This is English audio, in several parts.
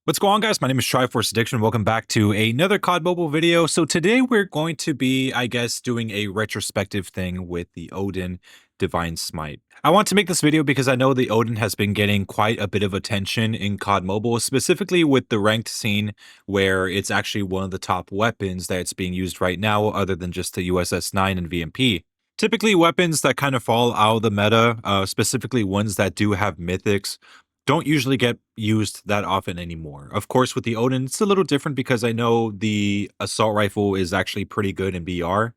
What's going on, guys? My name is Triforce Addiction. Welcome back to another COD Mobile video. So today we're going to be, I guess, doing a retrospective thing with the Oden Divine Smite. I want to make this video because I know the Oden has been getting quite a bit of attention in COD Mobile, specifically with the ranked scene where it's actually one of the top weapons that's being used right now, other than just the USS-9 and VMP. Typically, weapons that kind of fall out of the meta, specifically ones that do have mythics, don't usually get used that often anymore. Of course, with the Odin, it's a little different because I know the assault rifle is actually pretty good in BR,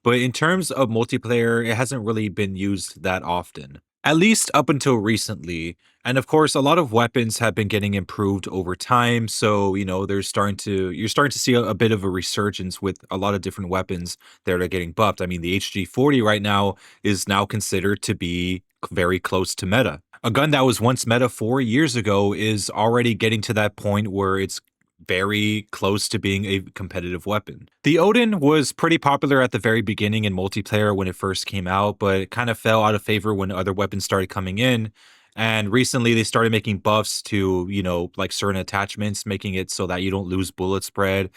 but in terms of multiplayer, it hasn't really been used that often, at least up until recently. And of course, a lot of weapons have been getting improved over time. So, you're starting to see a bit of a resurgence with a lot of different weapons that are getting buffed. I mean, the HG40 right now is now considered to be very close to meta. A gun that was once meta 4 years ago is already getting to that point where it's very close to being a competitive weapon. The Odin was pretty popular at the very beginning in multiplayer when it first came out, but it kind of fell out of favor when other weapons started coming in. And recently they started making buffs to, like certain attachments, making it so that you don't lose bullet spread,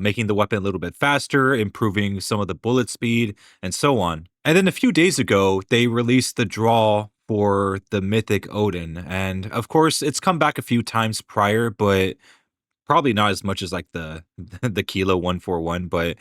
making the weapon a little bit faster, improving some of the bullet speed, and so on. And then a few days ago, they released the draw for the Mythic Odin. And of course, it's come back a few times prior, but probably not as much as like the the Kilo 141, but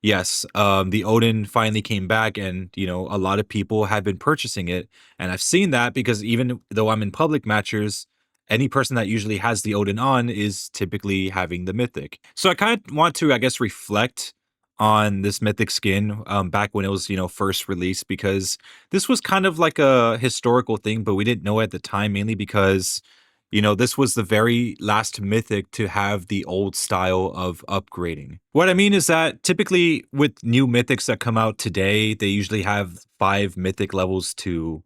yes, the Odin finally came back, and a lot of people have been purchasing it, and I've seen that because even though I'm in public matches, any person that usually has the Odin on is typically having the Mythic. So I kind of want to, I guess, reflect on this Mythic skin back when it was first released, because this was kind of like a historical thing, but we didn't know at the time, mainly because this was the very last mythic to have the old style of upgrading. What I mean is that typically with new mythics that come out today, they usually have 5 mythic levels to,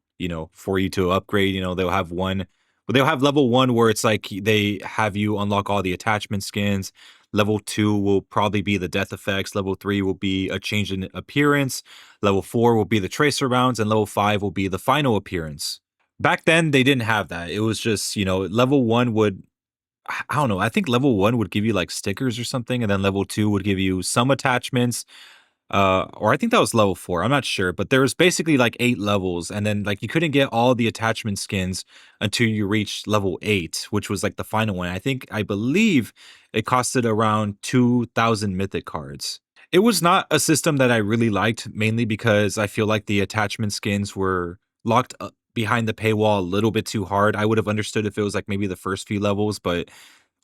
for you to upgrade. They'll have level 1 where it's like they have you unlock all the attachment skins. Level 2 will probably be the death effects. Level 3 will be a change in appearance. Level 4 will be the tracer rounds, and level 5 will be the final appearance. Back then, they didn't have that. It was just, level 1 would I don't know, I think level 1 would give you, like, stickers or something, and then level 2 would give you some attachments, or I think that was level 4, I'm not sure, but there was basically, like, 8 levels, and then, like, you couldn't get all the attachment skins until you reached level 8, which was, like, the final one. I believe it costed around 2,000 mythic cards. It was not a system that I really liked, mainly because I feel like the attachment skins were locked behind the paywall a little bit too hard. I would have understood if it was like maybe the first few levels, but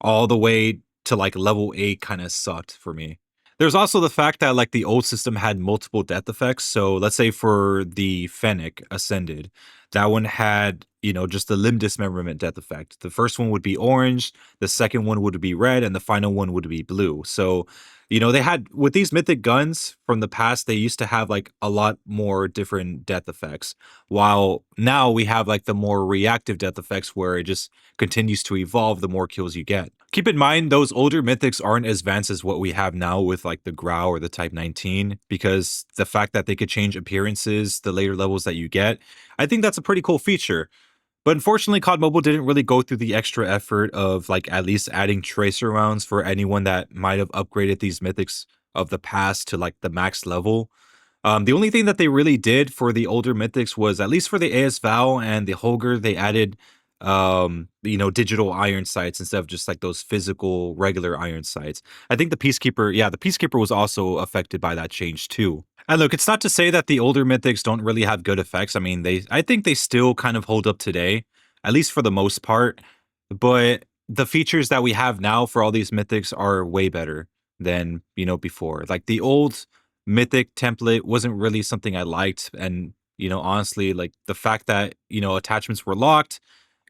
all the way to like level 8 kind of sucked for me. There's also the fact that like the old system had multiple death effects. So let's say for the Fennec Ascended, that one had, just the limb dismemberment death effect. The first one would be orange, the second one would be red, and the final one would be blue. So, they had with these mythic guns from the past, they used to have like a lot more different death effects. While now we have like the more reactive death effects where it just continues to evolve the more kills you get. Keep in mind, those older mythics aren't as advanced as what we have now with like the Grau or the Type 19, because the fact that they could change appearances, the later levels that you get, I think that's a pretty cool feature. But unfortunately, COD Mobile didn't really go through the extra effort of like at least adding tracer rounds for anyone that might have upgraded these mythics of the past to like the max level. The only thing that they really did for the older mythics was, at least for the AS Val and the Holger, they added digital iron sights instead of just like those physical regular iron sights. I think the Peacekeeper, yeah, the Peacekeeper was also affected by that change too. And look, it's not to say that the older mythics don't really have good effects. I mean, I think they still kind of hold up today, at least for the most part. But the features that we have now for all these mythics are way better than, before. Like the old mythic template wasn't really something I liked. And, honestly, like the fact that, attachments were locked,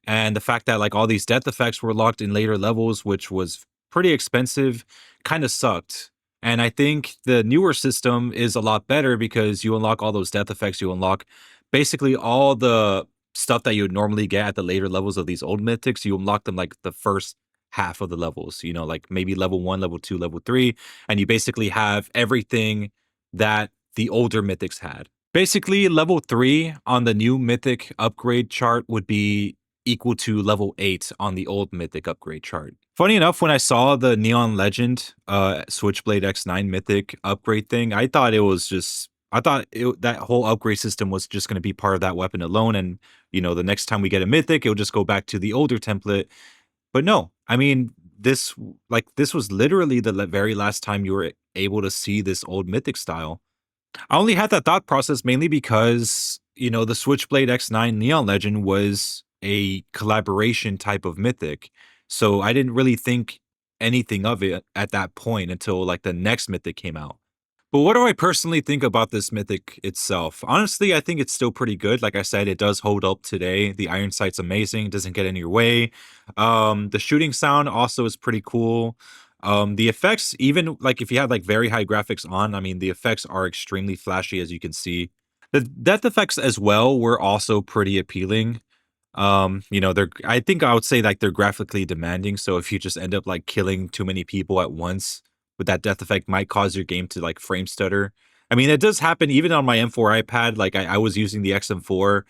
and the fact that like all these death effects were locked in later levels, which was pretty expensive, kind of sucked. And I think the newer system is a lot better because you unlock all those death effects. You unlock basically all the stuff that you would normally get at the later levels of these old mythics. You unlock them like the first half of the levels, like maybe level 1, level 2, level 3. And you basically have everything that the older mythics had. Basically, level 3 on the new mythic upgrade chart would be equal to level 8 on the old mythic upgrade chart. Funny enough, when I saw the Neon Legend, Switchblade X9 Mythic upgrade thing, I thought it was just I thought that whole upgrade system was just gonna be part of that weapon alone, and, the next time we get a Mythic, it'll just go back to the older template, but no. I mean, this was literally the very last time you were able to see this old Mythic style. I only had that thought process mainly because, the Switchblade X9 Neon Legend was a collaboration type of mythic. So I didn't really think anything of it at that point until like the next mythic came out. But what do I personally think about this mythic itself? Honestly, I think it's still pretty good. Like I said, it does hold up today. The iron sight's amazing, doesn't get in your way. The shooting sound also is pretty cool. The effects, even like if you have like very high graphics on, I mean, the effects are extremely flashy, as you can see. The death effects as well were also pretty appealing. They're I think I would say like they're graphically demanding. So if you just end up like killing too many people at once with that death effect might cause your game to like frame stutter. I mean, it does happen even on my M4 iPad. Like I was using the XM4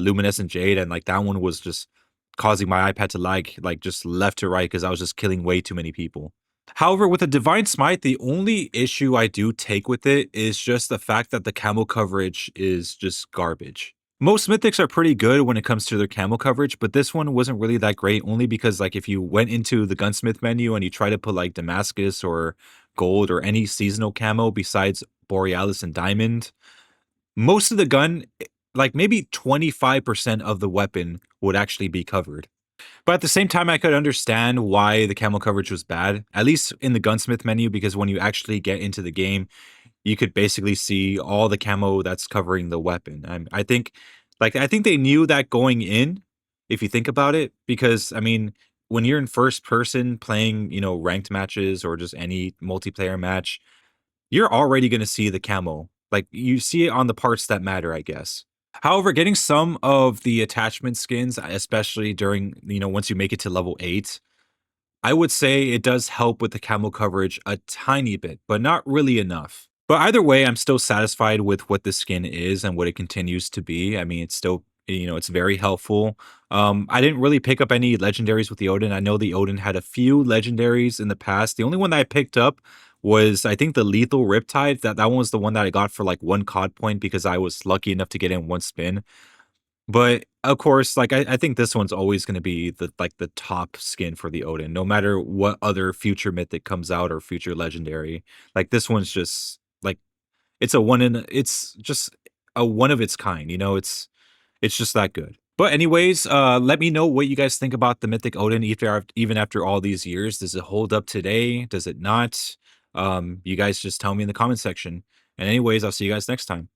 Luminescent Jade, and like that one was just causing my iPad to lag like just left to right because I was just killing way too many people. However, with the Divine Smite, the only issue I do take with it is just the fact that the camo coverage is just garbage. Most mythics are pretty good when it comes to their camo coverage, but this one wasn't really that great only because like if you went into the gunsmith menu and you try to put like Damascus or gold or any seasonal camo besides Borealis and Diamond, most of the gun, like maybe 25% of the weapon would actually be covered. But at the same time, I could understand why the camo coverage was bad, at least in the gunsmith menu, because when you actually get into the game, you could basically see all the camo that's covering the weapon. I think they knew that going in, if you think about it, because I mean, when you're in first person playing, ranked matches or just any multiplayer match, you're already going to see the camo. Like you see it on the parts that matter, I guess. However, getting some of the attachment skins, especially during, once you make it to level 8, I would say it does help with the camo coverage a tiny bit, but not really enough. But either way, I'm still satisfied with what the skin is and what it continues to be. I mean, it's still, it's very helpful. I didn't really pick up any legendaries with the Oden. I know the Oden had a few legendaries in the past. The only one that I picked up was I think the Lethal Riptide. That one was the one that I got for like 1 COD point because I was lucky enough to get in one spin. But, of course, like, I think this one's always gonna be the top skin for the Odin, no matter what other future mythic comes out or future legendary. Like, this one's just, like, it's just a one of its kind, it's just that good. But anyways, let me know what you guys think about the Mythic Odin even after all these years. Does it hold up today? Does it not? You guys just tell me in the comment section. And anyways, I'll see you guys next time.